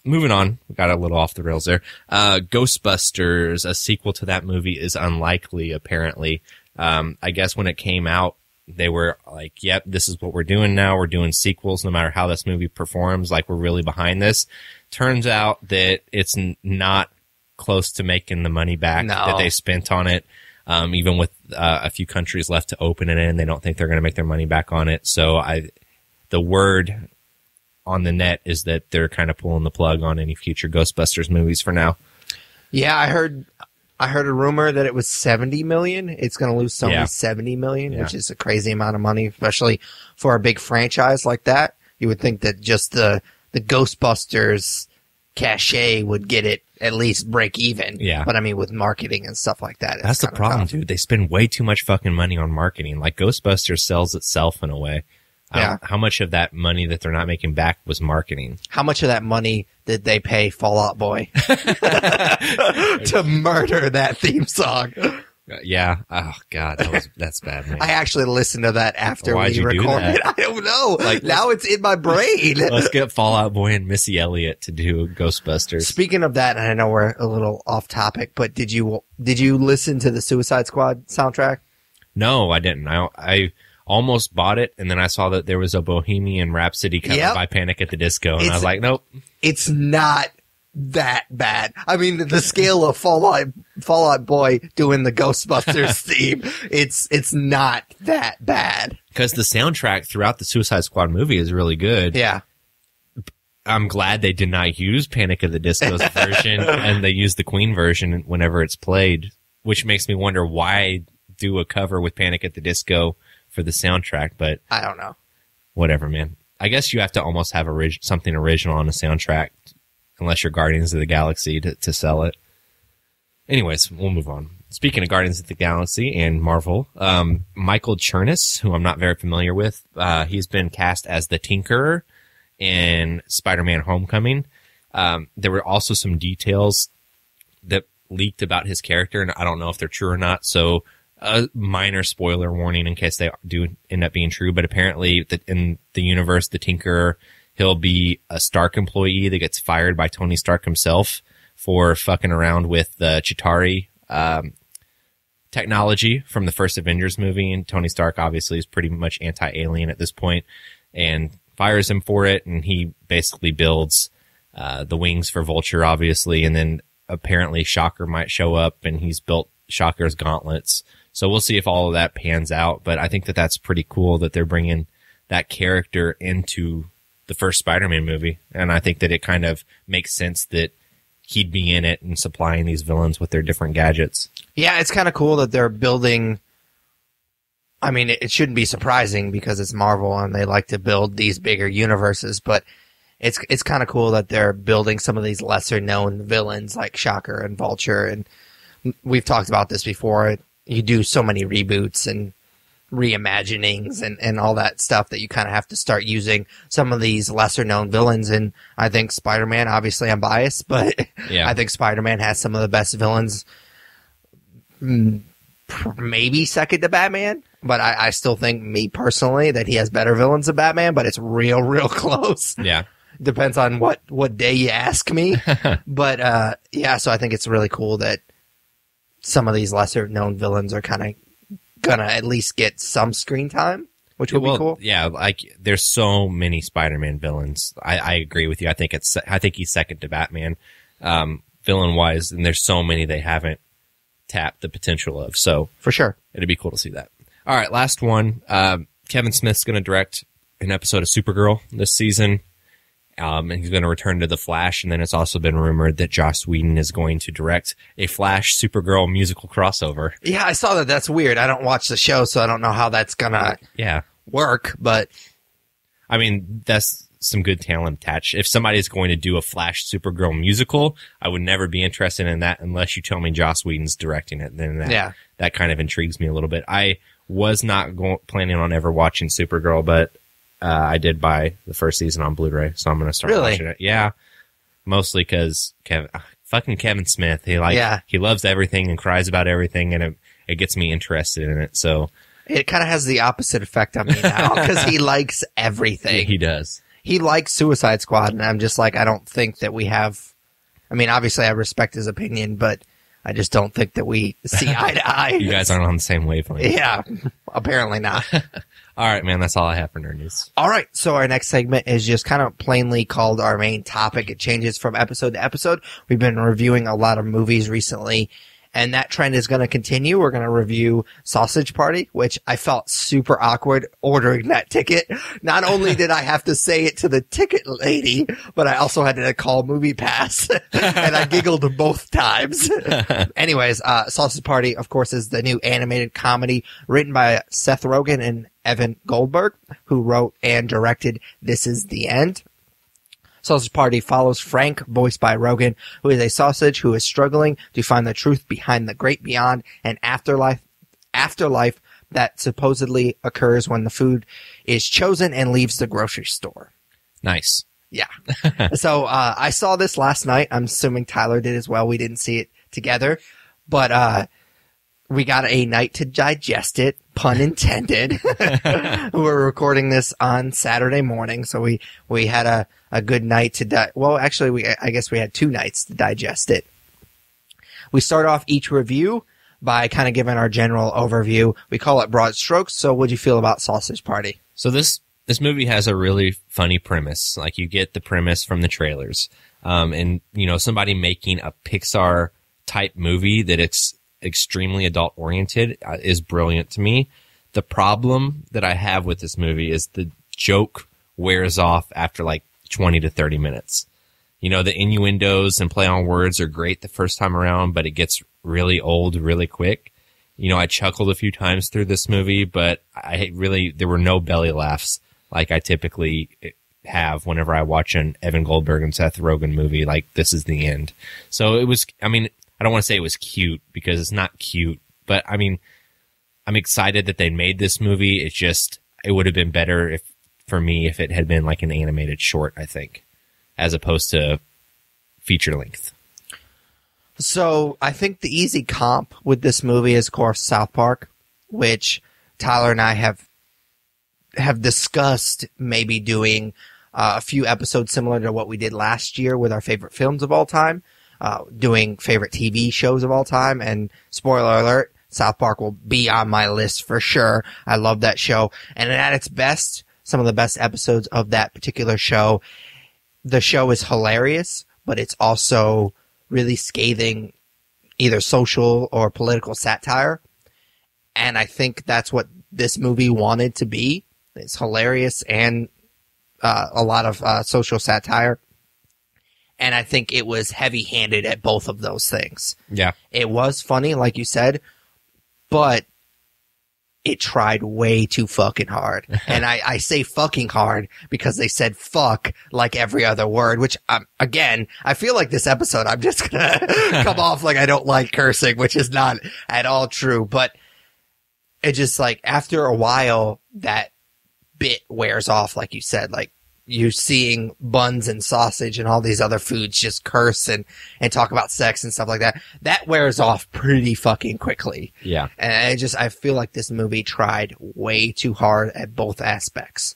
Moving on, we got a little off the rails there. Ghostbusters, a sequel to that movie, is unlikely, apparently. I guess when it came out, they were like, yep, this is what we're doing now. We're doing sequels no matter how this movie performs. Like, we're really behind this. Turns out that it's not close to making the money back that they spent on it. Even with a few countries left to open it in, they don't think they're going to make their money back on it. So the word on the net is that they're kind of pulling the plug on any future Ghostbusters movies for now. Yeah, I heard a rumor that it was $70 million. It's going to lose Sony $70 million, which is a crazy amount of money, especially for a big franchise like that. You would think that just the Ghostbusters cachet would get it at least break even. Yeah. But I mean, with marketing and stuff like that, that's the problem, tough. dude. They spend way too much fucking money on marketing. Like, Ghostbusters sells itself in a way. Yeah. How much of that money that they're not making back was marketing? How much of that money did they pay Fall Out Boy to murder that theme song? Yeah. Oh God, that's bad, man. I actually listened to that after Why'd we you do recorded. that? I don't know. Like, now it's in my brain. Let's get Fall Out Boy and Missy Elliott to do Ghostbusters. Speaking of that, and I know we're a little off topic, but did you listen to the Suicide Squad soundtrack? No, I didn't. I almost bought it, and then I saw that there was a Bohemian Rhapsody cover by Panic at the Disco, and I was like, nope. It's not that bad. I mean, the scale of Fall Out Boy doing the Ghostbusters theme, it's not that bad. Because the soundtrack throughout the Suicide Squad movie is really good. Yeah. I'm glad they did not use Panic at the Disco's version, and they used the Queen version whenever it's played, which makes me wonder why do a cover with Panic at the Disco for the soundtrack, but I don't know. Whatever, man. I guess you have to almost have something original on the soundtrack, unless you're Guardians of the Galaxy to sell it. Anyways, we'll move on. Speaking of Guardians of the Galaxy and Marvel, Michael Chernus, who I'm not very familiar with, he's been cast as the Tinkerer in Spider-Man Homecoming. There were also some details that leaked about his character, and I don't know if they're true or not, so a minor spoiler warning in case they do end up being true, but apparently in the universe, the Tinkerer, he'll be a Stark employee that gets fired by Tony Stark himself for fucking around with the Chitauri technology from the first Avengers movie, and Tony Stark obviously is pretty much anti-alien at this point, and fires him for it, and he basically builds the wings for Vulture, obviously, and then apparently Shocker might show up, and he's built Shocker's gauntlets. So we'll see if all of that pans out, but I think that that's pretty cool that they're bringing that character into the first Spider-Man movie, and I think that it kind of makes sense that he'd be in it and supplying these villains with their different gadgets. Yeah, it's kind of cool that they're building. I mean, it shouldn't be surprising because it's Marvel and they like to build these bigger universes, but it's kind of cool that they're building some of these lesser known villains like Shocker and Vulture. And we've talked about this before. You do so many reboots and reimaginings and all that stuff that you kind of have to start using some of these lesser known villains. And I think Spider-Man, obviously I'm biased, but yeah. I think Spider-Man has some of the best villains, maybe second to Batman, but I still think, me personally, that he has better villains than Batman, but it's real close. Yeah. Depends on what day you ask me. But yeah, so I think it's really cool that some of these lesser known villains are kind of gonna at least get some screen time, which would be cool. Yeah, like there's so many Spider-Man villains. I agree with you. I think he's second to Batman, villain wise, and there's so many they haven't tapped the potential of. So for sure, it'd be cool to see that. All right, last one. Kevin Smith's going to direct an episode of Supergirl this season. And he's going to return to The Flash, and then it's also been rumored that Joss Whedon is going to direct a Flash Supergirl musical crossover. Yeah, I saw that. That's weird. I don't watch the show, so I don't know how that's going to work, but I mean, that's some good talent attached. If somebody's going to do a Flash Supergirl musical, I would never be interested in that unless you tell me Joss Whedon's directing it. Then that kind of intrigues me a little bit. I was not planning on ever watching Supergirl, but I did buy the first season on Blu-ray, so I'm going to start watching it. Yeah, mostly because fucking Kevin Smith. He loves everything and cries about everything, and it gets me interested in it. So it kind of has the opposite effect on me now because he likes everything. Yeah, he does. He likes Suicide Squad, and I'm just like, I don't think that we have. I mean, obviously, I respect his opinion, but I just don't think that we see eye to eye. You guys aren't on the same wavelength. Yeah, apparently not. All right, man, that's all I have for Nerd News. All right, so our next segment is just kind of plainly called our main topic. It changes from episode to episode. We've been reviewing a lot of movies recently, and that trend is going to continue. We're going to review Sausage Party, which I felt super awkward ordering that ticket. Not only did I have to say it to the ticket lady, but I also had to call MoviePass, and I giggled both times. Anyways, Sausage Party, of course, is the new animated comedy written by Seth Rogen and Evan Goldberg, who wrote and directed This Is the End. Sausage Party follows Frank, voiced by Rogen, who is a sausage who is struggling to find the truth behind the great beyond and afterlife that supposedly occurs when the food is chosen and leaves the grocery store. Nice. Yeah. So I saw this last night. I'm assuming Tyler did as well. We didn't see it together, but we got a night to digest it, pun intended. We're recording this on Saturday morning, so we had a good night to well, actually, I guess we had 2 nights to digest it. We start off each review by kind of giving our general overview. We call it broad strokes. So what'd you feel about Sausage Party? So this movie has a really funny premise. Like, you get the premise from the trailers. And, you know, somebody making a Pixar type movie that it's extremely adult oriented is brilliant to me. The problem that I have with this movie is the joke wears off after like 20 to 30 minutes. You know, the innuendos and play on words are great the first time around, but it gets really old really quick. You know, I chuckled a few times through this movie, but there were no belly laughs like I typically have whenever I watch an Evan Goldberg and Seth Rogen movie. Like, this is the end. So it was, I mean, I don't want to say it was cute because it's not cute, but I mean, I'm excited that they made this movie. It's just, it would have been better for me if it had been like an animated short, I think, as opposed to feature length. So I think the easy comp with this movie is, of course, South Park, which Tyler and I have discussed maybe doing a few episodes similar to what we did last year with our favorite films of all time, doing favorite TV shows of all time. And spoiler alert, South Park will be on my list for sure. I love that show. And at its best, some of the best episodes of that particular show, the show is hilarious, but it's also really scathing either social or political satire. And I think that's what this movie wanted to be. It's hilarious and a lot of social satire. And I think it was heavy-handed at both of those things. Yeah. It was funny, like you said, but it tried way too fucking hard. And I say fucking hard because they said fuck like every other word, which, again, I feel like this episode I'm just going to come off like I don't like cursing, which is not at all true. But it just, like, after a while, that bit wears off, like you said. Like, you're seeing buns and sausage and all these other foods just curse and talk about sex and stuff like that. That wears off pretty fucking quickly. Yeah. And I feel like this movie tried way too hard at both aspects.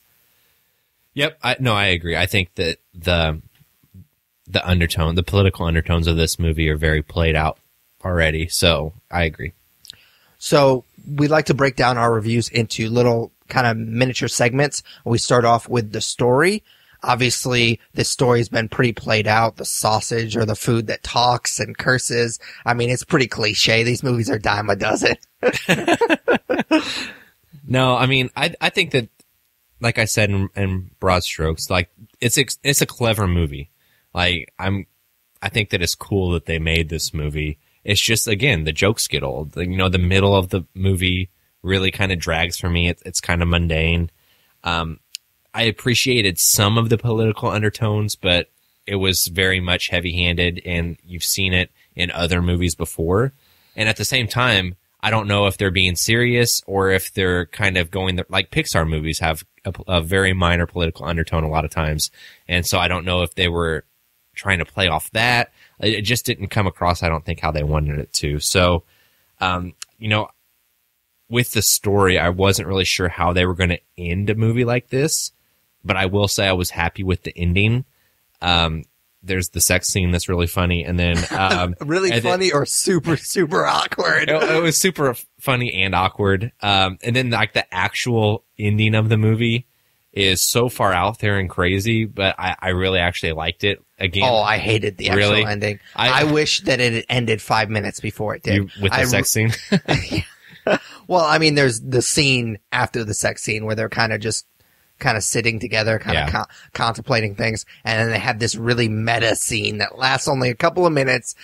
Yep. I agree. I think that the political undertones of this movie are very played out already. So I agree. So we like to break down our reviews into little kind of miniature segments. We start off with the story. Obviously, this story's been pretty played out. The sausage or the food that talks and curses. I mean, it's pretty cliche. These movies are dime a dozen. No, I mean, I think that, like I said in broad strokes, like it's a clever movie. Like I think that it's cool that they made this movie. It's just, again, the jokes get old. The middle of the movie really kind of drags for me. It's kind of mundane. I appreciated some of the political undertones, but it was very much heavy-handed, and you've seen it in other movies before. And at the same time, I don't know if they're being serious or if they're kind of going like Pixar movies have a very minor political undertone a lot of times. And so I don't know if they were trying to play off that. It just didn't come across, I don't think, how they wanted it to. So, with the story, I wasn't really sure how they were going to end a movie like this, but I will say I was happy with the ending. There's the sex scene that's really funny, and then really funny or super, super awkward. It was super funny and awkward. And then like the actual ending of the movie is so far out there and crazy, but I really actually liked it. Again, I hated the actual ending. I wish that it had ended 5 minutes before it did. With the sex scene? Well, I mean, there's the scene after the sex scene where they're kind of sitting together, contemplating things, and then they have this really meta scene that lasts only a couple of minutes.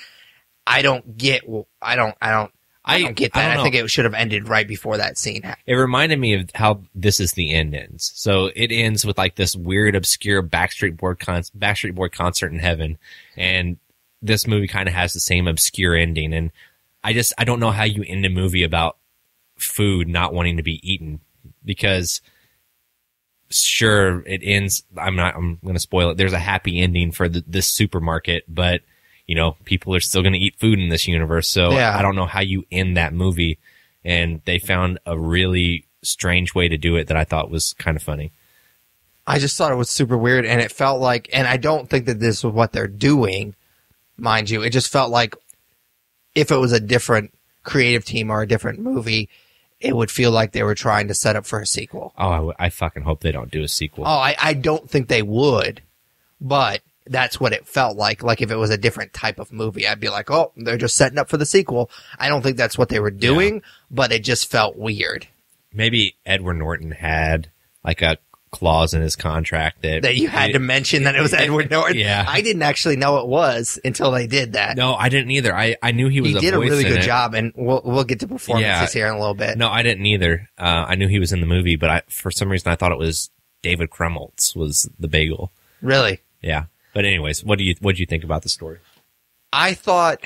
I don't get that. I think it should have ended right before that scene happened. It reminded me of how This Is the End ends. So it ends with like this weird, obscure Backstreet Boy concert in heaven, and this movie kind of has the same obscure ending. And I don't know how you end a movie about food not wanting to be eaten, because sure, it ends. I'm going to spoil it. There's a happy ending for this supermarket, but people are still going to eat food in this universe. So yeah. I don't know how you end that movie. And they found a really strange way to do it that I thought was kind of funny. I just thought it was super weird, and it felt like, and I don't think that this was what they're doing, mind you. It just felt like if it was a different creative team or a different movie, it would feel like they were trying to set up for a sequel. Oh, I fucking hope they don't do a sequel. Oh, I don't think they would, but that's what it felt like. Like if it was a different type of movie, I'd be like, oh, they're just setting up for the sequel. I don't think that's what they were doing, but it just felt weird. Maybe Edward Norton had like a clause in his contract that you had to mention that it was Edward Norton. Yeah. I didn't actually know it was until they did that. No, I didn't either. I knew he was a voice. He did a really good job, and we'll get to performances here in a little bit. No, I didn't either. I knew he was in the movie, but for some reason I thought it was David Krumholtz was the bagel. Really? Yeah. But anyways, what do you think about the story? I thought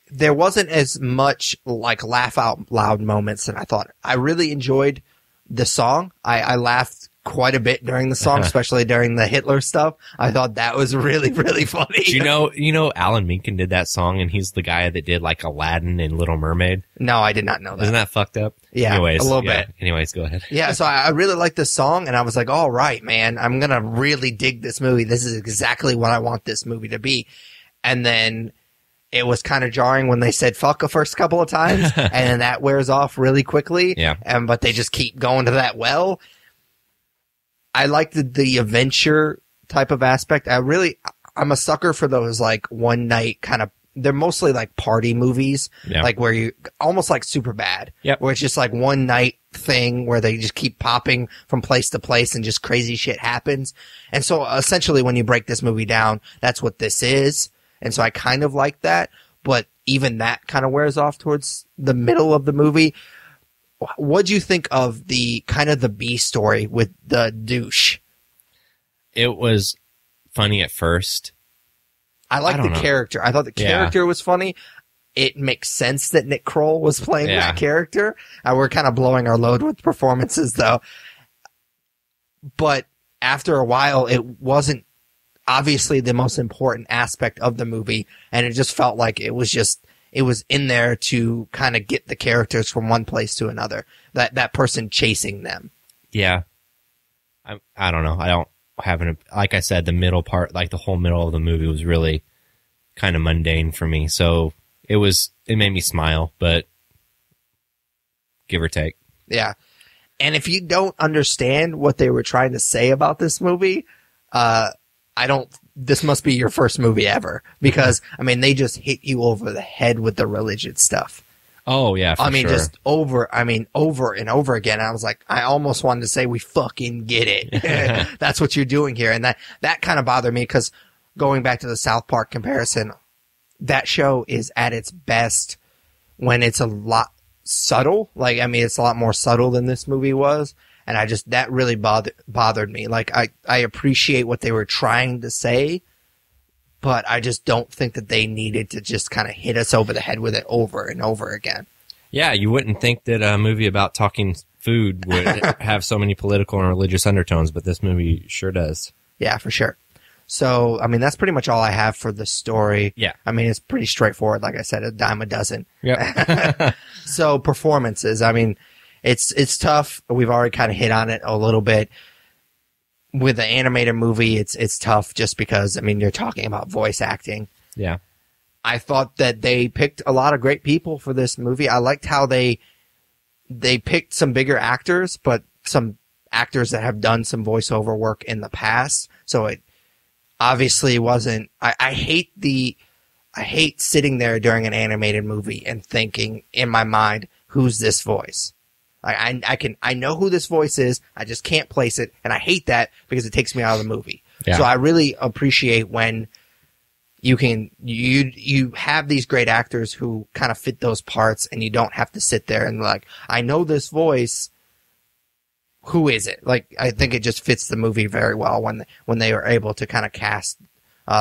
there wasn't as much like laugh out loud moments than I thought. I really enjoyed the song. I laughed quite a bit during the song, especially during the Hitler stuff. I thought that was really, really funny. You know, Alan Menken did that song, and he's the guy that did like Aladdin and Little Mermaid. No, I did not know that. Isn't that fucked up? Yeah, anyways, a little bit. Anyways, go ahead. Yeah, so I really liked this song, and I was like, all right, man, I'm going to really dig this movie. This is exactly what I want this movie to be. And then it was kind of jarring when they said fuck the first couple of times, and then that wears off really quickly. Yeah. But they just keep going to that well. I like the adventure type of aspect. I'm a sucker for those like one night kind of, they're mostly like party movies, like where you almost like Superbad, where it's just like one night thing where they just keep popping from place to place and just crazy shit happens. And so essentially when you break this movie down, that's what this is. And so I kind of like that, but even that kind of wears off towards the middle of the movie. What'd you think of the kind of the B story with the douche? It was funny at first. I liked the character. I thought the character was funny. It makes sense that Nick Kroll was playing that character. We're kind of blowing our load with performances though. But after a while, it wasn't obviously the most important aspect of the movie. And it just felt like it was in there to kind of get the characters from one place to another. That person chasing them. Yeah. I don't know. I don't have like I said, the middle part, like the whole middle of the movie was really kind of mundane for me. So it made me smile, but give or take. Yeah. And if you don't understand what they were trying to say about this movie, this must be your first movie ever, because I mean, they just hit you over the head with the religion stuff. Oh yeah. Just over and over again. I was like, I almost wanted to say, we fucking get it. That's what you're doing here. And that kind of bothered me, because going back to the South Park comparison, that show is at its best when it's a lot subtle. Like, I mean, it's a lot more subtle than this movie was. And that really bothered me. Like, I appreciate what they were trying to say, but I just don't think that they needed to just kind of hit us over the head with it over and over again. Yeah, you wouldn't think that a movie about talking food would have so many political and religious undertones, but this movie sure does. Yeah, for sure. So, I mean, that's pretty much all I have for the story. Yeah. I mean, it's pretty straightforward. Like I said, a dime a dozen. Yeah. So, performances. I mean, it's tough. We've already kind of hit on it a little bit. With the animated movie, it's tough just because, I mean, you're talking about voice acting. Yeah. I thought that they picked a lot of great people for this movie. I liked how they picked some bigger actors, but some actors that have done some voiceover work in the past. So it obviously wasn't, I hate sitting there during an animated movie and thinking in my mind, who's this voice? I know who this voice is. I just can't place it. And I hate that because it takes me out of the movie. Yeah. So I really appreciate when you have these great actors who kind of fit those parts, and you don't have to sit there and like, I know this voice. Who is it? Like, I think it just fits the movie very well when they are able to kind of cast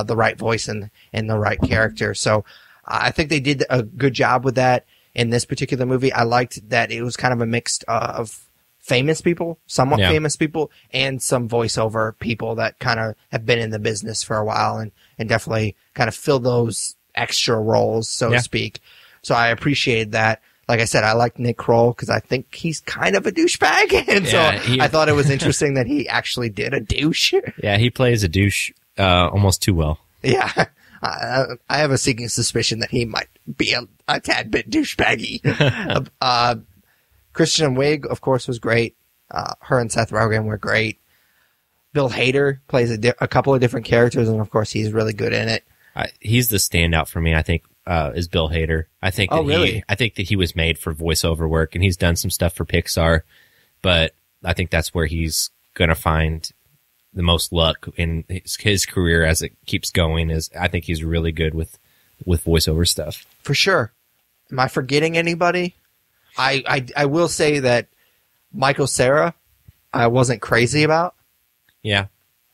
the right voice and the right character. So I think they did a good job with that. In this particular movie, I liked that it was kind of a mix of famous people, somewhat famous people, and some voiceover people that kind of have been in the business for a while and definitely kind of fill those extra roles, so to speak. So I appreciated that. Like I said, I like Nick Kroll because I think he's kind of a douchebag. And so I thought it was interesting that he actually did a douche. Yeah, he plays a douche almost too well. Yeah. I have a sinking suspicion that he might be a tad bit douchebaggy. Kristen Wiig, of course, was great. Her and Seth Rogen were great. Bill Hader plays a couple of different characters, and of course, he's really good in it. He's the standout for me, I think, is Bill Hader. I think I think that he was made for voiceover work, and he's done some stuff for Pixar, but I think that's where he's going to find the most luck in his career as it keeps going. Is I think he's really good with voiceover stuff. For sure. Am I forgetting anybody? I will say that Michael Cera, I wasn't crazy about. Yeah.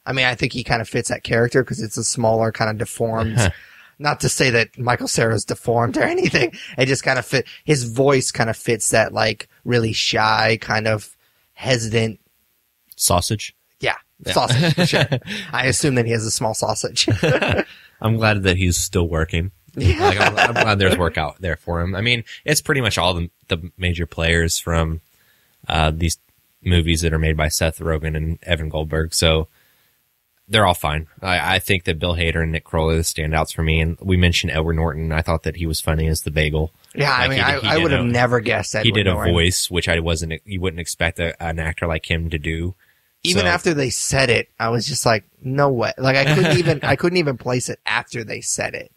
I mean, I think he kind of fits that character because it's a smaller, kind of deformed. Not to say that Michael Cera's deformed or anything. It just kind of fit. His voice kind of fits that, like, really shy, kind of hesitant. Sausage. Yeah. Sausage, for sure. I assume that he has a small sausage. I'm glad that he's still working. Yeah. Like, I'm glad there's work out there for him. I mean, it's pretty much all the major players from these movies that are made by Seth Rogen and Evan Goldberg. So they're all fine. I think that Bill Hader and Nick Kroll are the standouts for me. And we mentioned Edward Norton. I thought that he was funny as the bagel. Yeah, I mean, I would have never guessed that. He did a voice, which you wouldn't expect an actor like him to do. Even after they said it, I was just like, no way. Like, I couldn't even place it after they said it.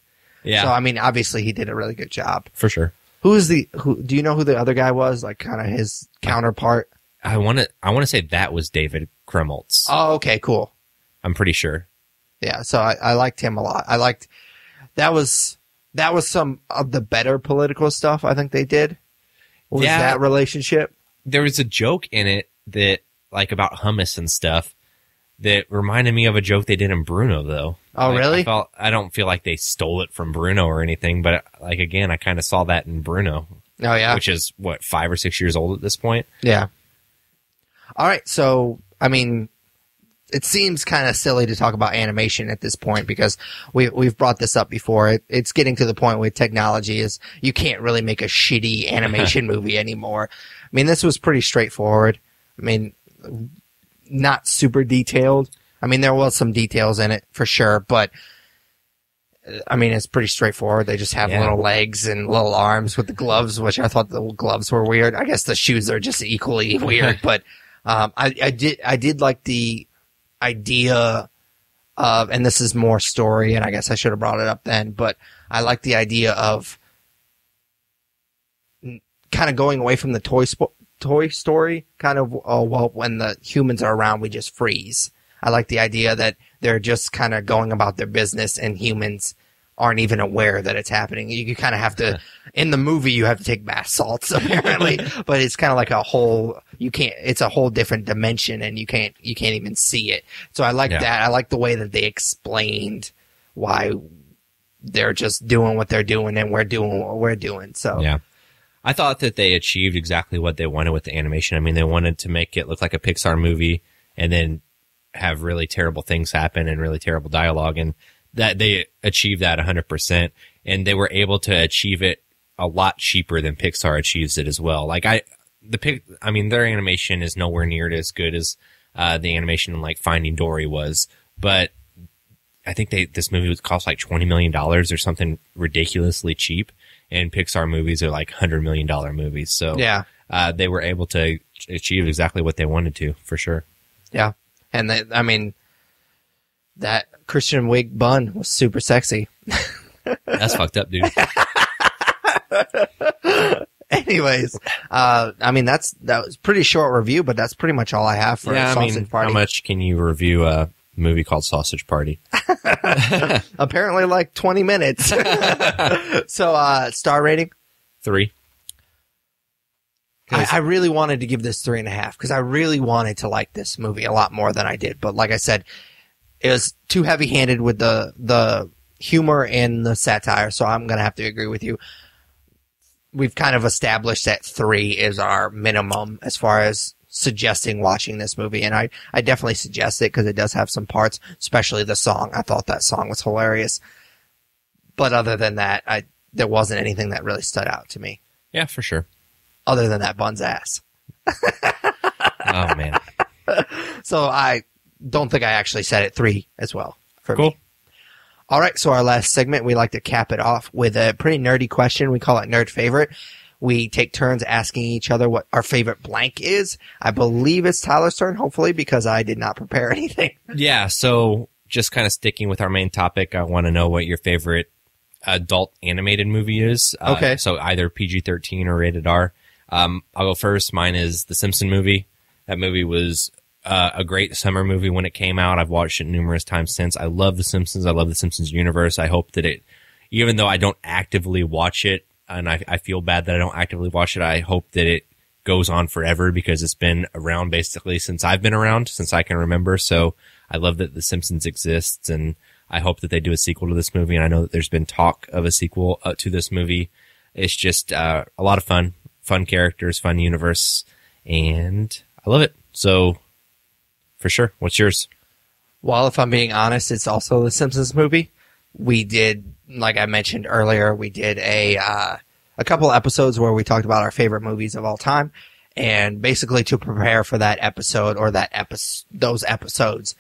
Yeah. So, I mean, obviously he did a really good job. For sure. Do you know who the other guy was? Like, kind of his counterpart? I want to say that was David Krumholtz. Oh, okay, cool. I'm pretty sure. Yeah. So I liked him a lot. That was some of the better political stuff I think they did. Was that relationship? There was a joke in it that, like, about hummus and stuff that reminded me of a joke they did in Bruno, though. Oh, like, really? I don't feel like they stole it from Bruno or anything, but, like, again, I kind of saw that in Bruno. Oh, yeah. Which is, 5 or 6 years old at this point? Yeah. All right. So, I mean, it seems kind of silly to talk about animation at this point because we've brought this up before. It's getting to the point with technology is you can't really make a shitty animation movie anymore. I mean, this was pretty straightforward. I mean, not super detailed. I mean, there was some details in it for sure, but I mean, it's pretty straightforward. They just have little legs and little arms with the gloves, which I thought the gloves were weird. I guess the shoes are just equally weird, but I did like the idea of, and this is more story, and I guess I should have brought it up then, but I like the idea of kind of going away from the Toy Story, kind of, well, when the humans are around, we just freeze. I like the idea that they're just kind of going about their business and humans aren't even aware that it's happening. You kind of have to, in the movie, you have to take bath salts apparently, but it's kind of like it's a whole different dimension and you can't even see it. So I like that. I like the way that they explained why they're just doing what they're doing and we're doing what we're doing. So yeah. I thought that they achieved exactly what they wanted with the animation. I mean, they wanted to make it look like a Pixar movie and then have really terrible things happen and really terrible dialogue, and that they achieved that 100%, and they were able to achieve it a lot cheaper than Pixar achieves it as well. Like I mean, their animation is nowhere near as good as the animation in like Finding Dory was, but I think this movie would cost like $20 million or something ridiculously cheap. And Pixar movies are like $100 million movies. So yeah, they were able to achieve exactly what they wanted to, for sure. Yeah. And I mean, that Christian Wiig bun was super sexy. That's fucked up, dude. Anyways, I mean, that was pretty short review, but that's pretty much all I have for Sausage Party. How much can you review a movie called Sausage Party? Apparently like 20 minutes. So, star rating? 3. I really wanted to give this 3.5 because I really wanted to like this movie a lot more than I did. But like I said, it was too heavy-handed with the humor and the satire. So I'm going to have to agree with you. We've kind of established that 3 is our minimum as far as suggesting watching this movie. And I definitely suggest it because it does have some parts, especially the song. I thought that song was hilarious. But other than that, there wasn't anything that really stood out to me. Yeah, for sure. Other than that bun's ass. Oh, man. So I don't think I actually said it 3 as well for cool. me. All right, so our last segment, we like to cap it off with a pretty nerdy question. We call it Nerd Favorite. We take turns asking each other what our favorite blank is. I believe it's Tyler's turn, hopefully, because I did not prepare anything. Yeah, so just kind of sticking with our main topic, I want to know what your favorite adult animated movie is. Okay. So either PG-13 or rated R. I'll go first. Mine is The Simpsons movie. That movie was a great summer movie when it came out. I've watched it numerous times since. I love The Simpsons. I love The Simpsons universe. I hope that even though I don't actively watch it, and I feel bad that I don't actively watch it, I hope that it goes on forever because it's been around basically since I've been around, since I can remember. So I love that The Simpsons exists, and I hope that they do a sequel to this movie. And I know that there's been talk of a sequel to this movie. It's just a lot of fun characters, fun universe, and I love it. So for sure. What's yours? Well, if I'm being honest, it's also the Simpsons movie. We did, like I mentioned earlier, we did a couple episodes where we talked about our favorite movies of all time. And basically to prepare for that episode or those episodes,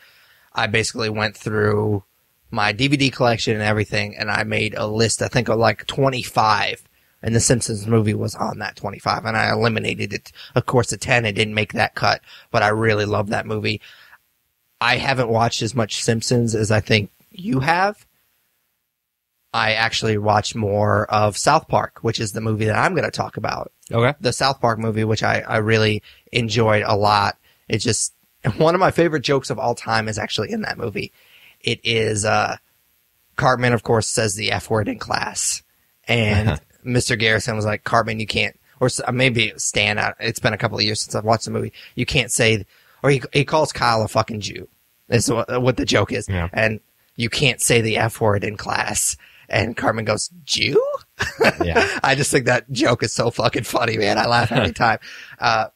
I basically went through my DVD collection and everything, and I made a list, I think, of like 25. And the Simpsons movie was on that 25, and I eliminated it. Of course, the 10, it didn't make that cut, but I really love that movie. I haven't watched as much Simpsons as I think you have. I actually watched more of South Park, which is the movie that I'm going to talk about. Okay. The South Park movie, which I really enjoyed a lot. It's just one of my favorite jokes of all time is actually in that movie. It is, Cartman, of course, says the F word in class. And Mr. Garrison was like, Cartman, you can't, or maybe Stan, it's been a couple of years since I've watched the movie. You can't say, or he calls Kyle a fucking Jew. Is what the joke is. Yeah. And you can't say the F word in class. And Cartman goes, Jew? Yeah. I just think that joke is so fucking funny, man. I laugh every time. And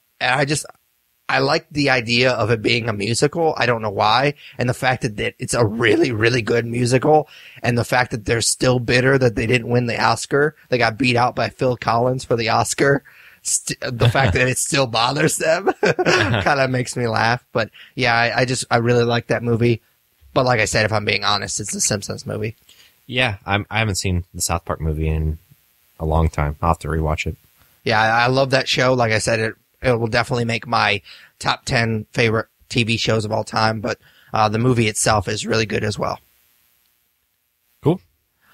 I like the idea of it being a musical. I don't know why. And the fact that it's a really, really good musical. And the fact that they're still bitter that they didn't win the Oscar. They got beat out by Phil Collins for the Oscar. The fact that it still bothers them kind of makes me laugh. But yeah, I really like that movie. But like I said, if I'm being honest, it's the Simpsons movie. Yeah, I haven't seen the South Park movie in a long time. I'll have to rewatch it. Yeah, I love that show. Like I said, it will definitely make my top 10 favorite TV shows of all time. But the movie itself is really good as well. Cool.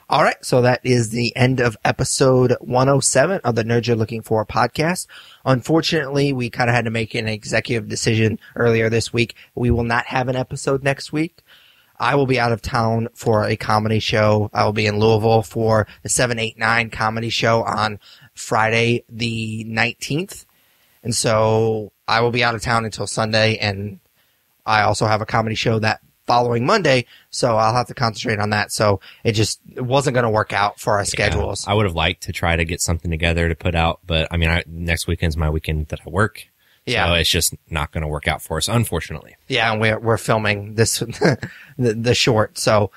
All right, so that is the end of episode 107 of the Nerds You're Looking For podcast. Unfortunately, we kind of had to make an executive decision earlier this week. We will not have an episode next week. I will be out of town for a comedy show. I will be in Louisville for the 789 comedy show on Friday the 19th. And so I will be out of town until Sunday, and I also have a comedy show that following Monday, so I'll have to concentrate on that. So it wasn't going to work out for our schedules. I would have liked to try to get something together to put out, but I mean, next weekend's my weekend that I work. Yeah. So it's just not going to work out for us, unfortunately. Yeah, and we're filming this, the short. So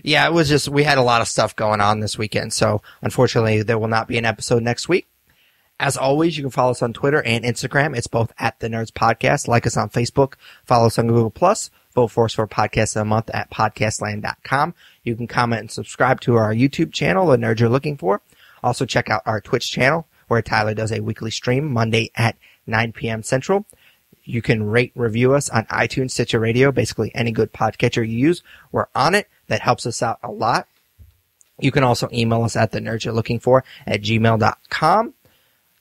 yeah, it was just, we had a lot of stuff going on this weekend. So unfortunately, there will not be an episode next week. As always, you can follow us on Twitter and Instagram. It's both at The Nerds Podcast. Like us on Facebook. Follow us on Google+. Vote for us for Podcast of the Month at podcastland.com. You can comment and subscribe to our YouTube channel, The Nerds You're Looking For. Also check out our Twitch channel, where Tyler does a weekly stream Monday at 9 p.m. Central. You can rate, review us on iTunes, Stitcher Radio, basically any good podcatcher you use. We're on it. That helps us out a lot. You can also email us at thenerdsyou'relooking4@gmail.com.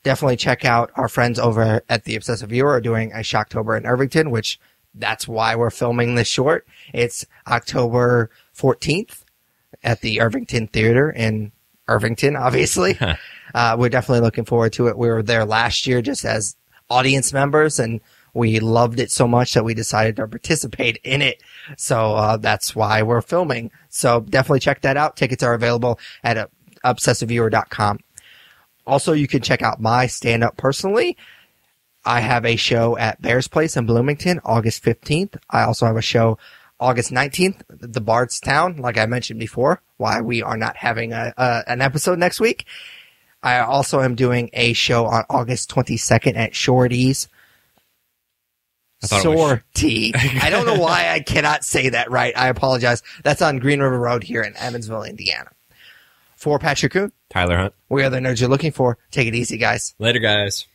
Definitely check out our friends over at The Obsessive Viewer are doing a Shocktober in Irvington, which that's why we're filming this short. It's October 14th at the Irvington Theater in Irvington, obviously. We're definitely looking forward to it. We were there last year just as audience members, and we loved it so much that we decided to participate in it. So that's why we're filming. So definitely check that out. Tickets are available at obsessiveviewer.com. Also, you can check out my stand-up personally. I have a show at Bear's Place in Bloomington, August 15th. I also have a show August 19th, the Bardstown, like I mentioned before, why we are not having an episode next week. I also am doing a show on August 22nd at Shorty's. Sortie. I don't know why I cannot say that right. I apologize. That's on Green River Road here in Evansville, Indiana. For Patrick Kuhn, Tyler Hunt, we are the Nerds You're Looking For. Take it easy, guys. Later, guys.